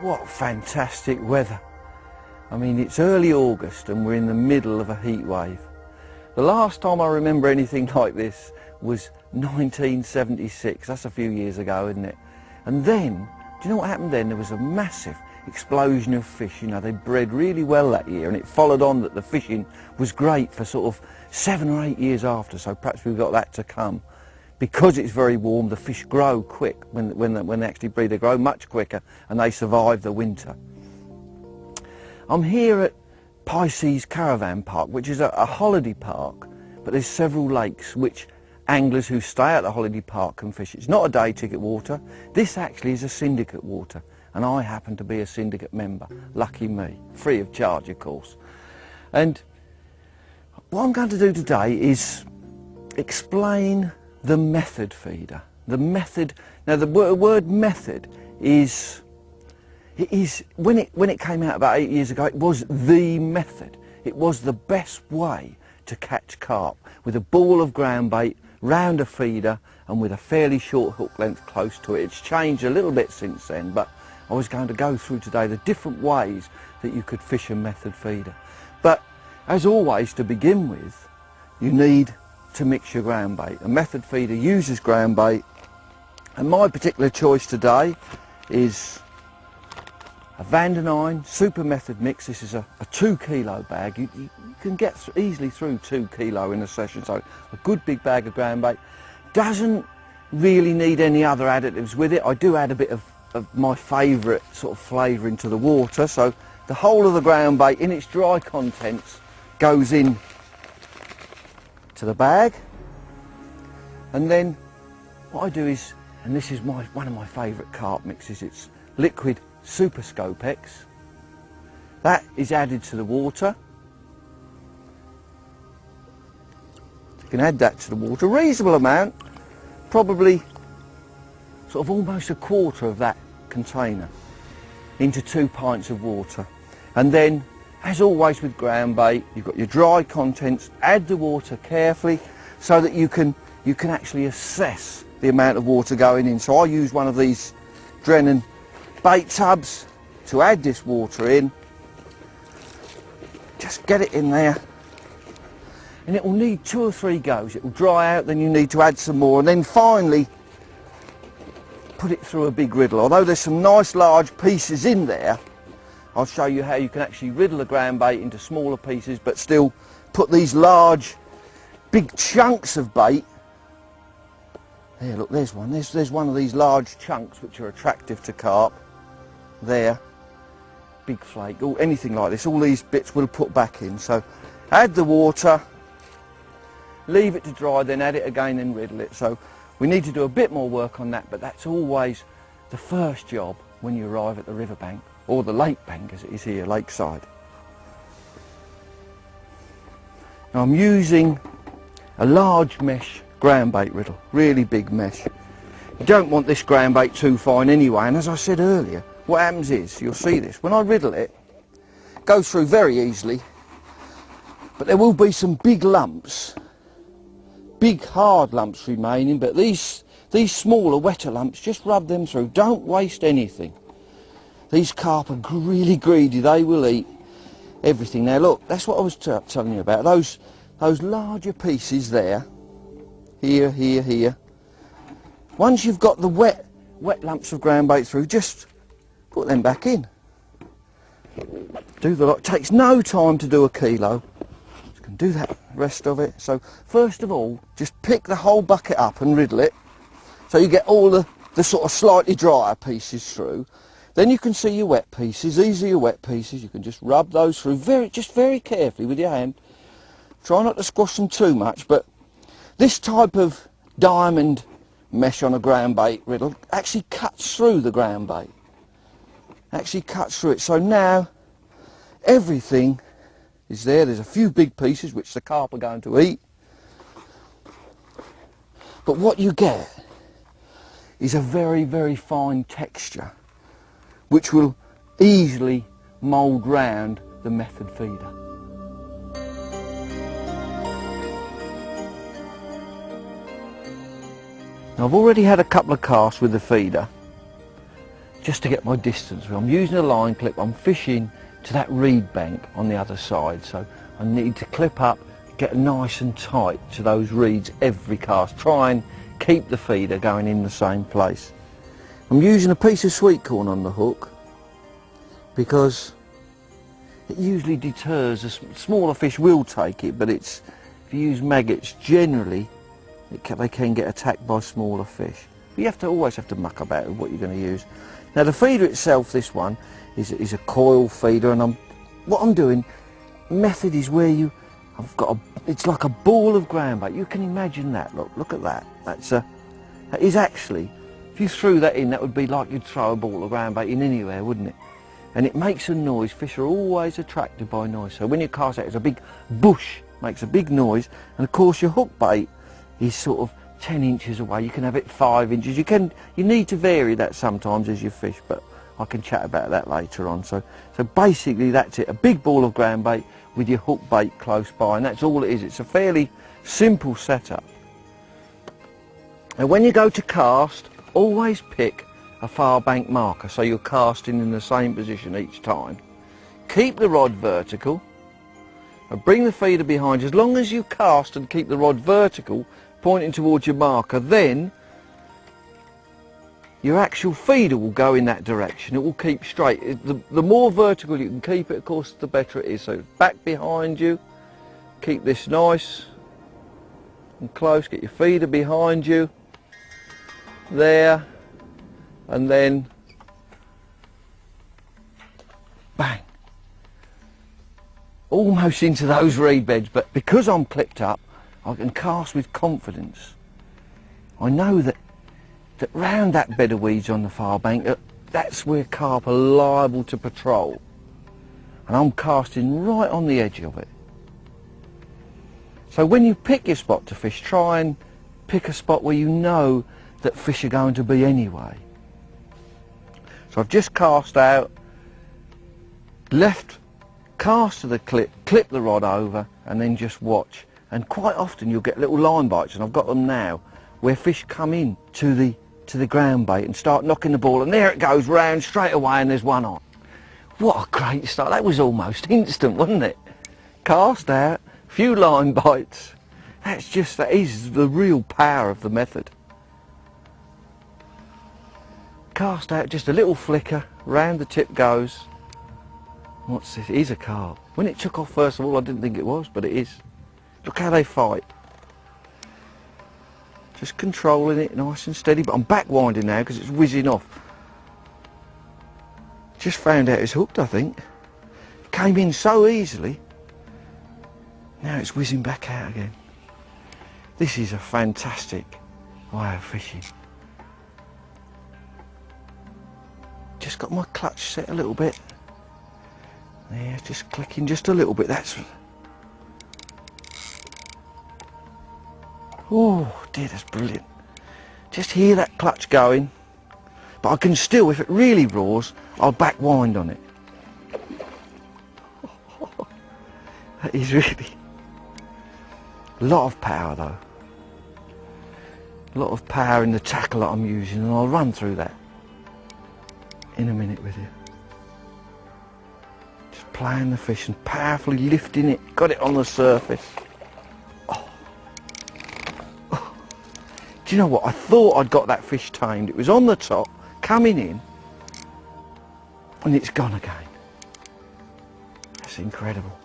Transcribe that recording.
What fantastic weather. I mean, it's early August and we're in the middle of a heat wave. The last time I remember anything like this was 1976. That's a few years ago, isn't it? And then, do you know what happened then? There was a massive explosion of fish. You know, they bred really well that year, and it followed on that the fishing was great for sort of 7 or 8 years after, so perhaps we've got that to come. Because it's very warm, the fish grow quick. When they actually breed, they grow much quicker and they survive the winter. I'm here at Pisces Caravan Park, which is a holiday park, but there's several lakes which anglers who stay at the holiday park can fish. It's not a day ticket water. This actually is a syndicate water, and I happen to be a syndicate member. Lucky me. Free of charge, of course. And what I'm going to do today is explain the method feeder. The method, now the word method is when it came out about 8 years ago, it was the method. It was the best way to catch carp, with a ball of ground bait round a feeder and with a fairly short hook length close to it. It's changed a little bit since then, but I was going to go through today the different ways that you could fish a method feeder. But as always, to begin with, you need to mix your ground bait. A method feeder uses ground bait, and my particular choice today is a Vandenine Super Method Mix. This is a 2 kilo bag. You can get easily through 2 kilo in a session, so a good big bag of ground bait. Doesn't really need any other additives with it. I do add a bit of my favourite sort of flavour into the water, so the whole of the ground bait in its dry contents goes in to the bag. And then what I do is, and this is one of my favourite carp mixes, it's liquid Super Scopex. That is added to the water. You can add that to the water, a reasonable amount, probably sort of almost a quarter of that container into 2 pints of water. And then, as always with ground bait, you've got your dry contents. Add the water carefully so that you can actually assess the amount of water going in. So I use one of these Drennan bait tubs to add this water in. Just get it in there, and it will need 2 or 3 goes. It will dry out, then you need to add some more, and then finally put it through a big riddle. Although there's some nice large pieces in there, I'll show you how you can actually riddle the ground bait into smaller pieces but still put these large big chunks of bait. There, look, there's one. There's one of these large chunks which are attractive to carp. There, big flake, or anything like this. All these bits we'll put back in. So add the water, leave it to dry, then add it again and riddle it. So we need to do a bit more work on that, but that's always the first job when you arrive at the riverbank, or the lake bank as it is here, lakeside. Now I'm using a large mesh ground bait riddle, really big mesh. You don't want this ground bait too fine anyway, and as I said earlier, what happens is, you'll see this, when I riddle it, it goes through very easily, but there will be some big lumps, big hard lumps remaining, but these smaller, wetter lumps, just rub them through. Don't waste anything. These carp are really greedy. They will eat everything. Now look, that's what I was telling you about. Those larger pieces there, here, here, here. Once you've got the wet lumps of ground bait through, just put them back in. Do the lot. It takes no time to do a kilo. You can do that rest of it. So first of all, just pick the whole bucket up and riddle it, so you get all the sort of slightly drier pieces through. Then you can see your wet pieces. These are your wet pieces. You can just rub those through very carefully with your hand. Try not to squash them too much, but this type of diamond mesh on a ground bait riddle actually cuts through the ground bait. Actually cuts through it. So now everything is there. There's a few big pieces which the carp are going to eat. But what you get is a very fine texture which will easily mould round the method feeder. Now I've already had a couple of casts with the feeder, just to get my distance. I'm using a line clip, I'm fishing to that reed bank on the other side, so I need to clip up, get nice and tight to those reeds every cast, try and keep the feeder going in the same place. I'm using a piece of sweet corn on the hook because it usually deters. Smaller fish will take it, but if you use maggots, generally they can get attacked by smaller fish. But you always have to muck about with what you're going to use. Now the feeder itself, this one, is a coil feeder, and what I'm doing, method is where it's like a ball of ground bait. You can imagine that. Look at that. That is actually, if you threw that in, that would be like you'd throw a ball of ground bait in anywhere, wouldn't it? And it makes a noise. Fish are always attracted by noise. So when you cast out, it's a big bush, makes a big noise, and of course your hook bait is sort of 10 inches away. You can have it 5 inches. You need to vary that sometimes as you fish, but I can chat about that later on. So basically that's it, a big ball of ground bait with your hook bait close by, and that's all it is. It's a fairly simple setup. And when you go to cast, always pick a far bank marker so you're casting in the same position each time. Keep the rod vertical and bring the feeder behind you. As long as you cast and keep the rod vertical, pointing towards your marker, then your actual feeder will go in that direction. It will keep straight. The more vertical you can keep it, of course, the better it is. So back behind you, keep this nice and close, get your feeder behind you, there, and then bang, almost into those reed beds. But because I'm clipped up, I can cast with confidence. I know that round that bed of weeds on the far bank, that's where carp are liable to patrol. And I'm casting right on the edge of it. So when you pick your spot to fish, try and pick a spot where you know that fish are going to be anyway. So I've just cast out, left, cast to the clip the rod over, and then just watch. And quite often you'll get little line bites, and I've got them now, where fish come in to the ground bait and start knocking the ball, and there it goes round straight away, and there's one on. What a great start. That was almost instant, wasn't it? Cast out, few line bites. That is the real power of the method. Cast out, just a little flicker, round the tip goes. What's this? It is a carp. When it took off, first of all, I didn't think it was, but it is. Look how they fight. Just controlling it nice and steady, but I'm back winding now because it's whizzing off. Just found out it's hooked, I think. It came in so easily. Now it's whizzing back out again. This is a fantastic way of fishing. Just got my clutch set a little bit. Yeah, just clicking just a little bit. Oh dear, that's brilliant. Just hear that clutch going, but I can still, if it really roars, I'll back wind on it. That is really a lot of power though. A lot of power in the tackle that I'm using, and I'll run through that in a minute with you. Just playing the fish and powerfully lifting it, got it on the surface. Do you know what? I thought I'd got that fish tamed. It was on the top, coming in, and it's gone again. That's incredible.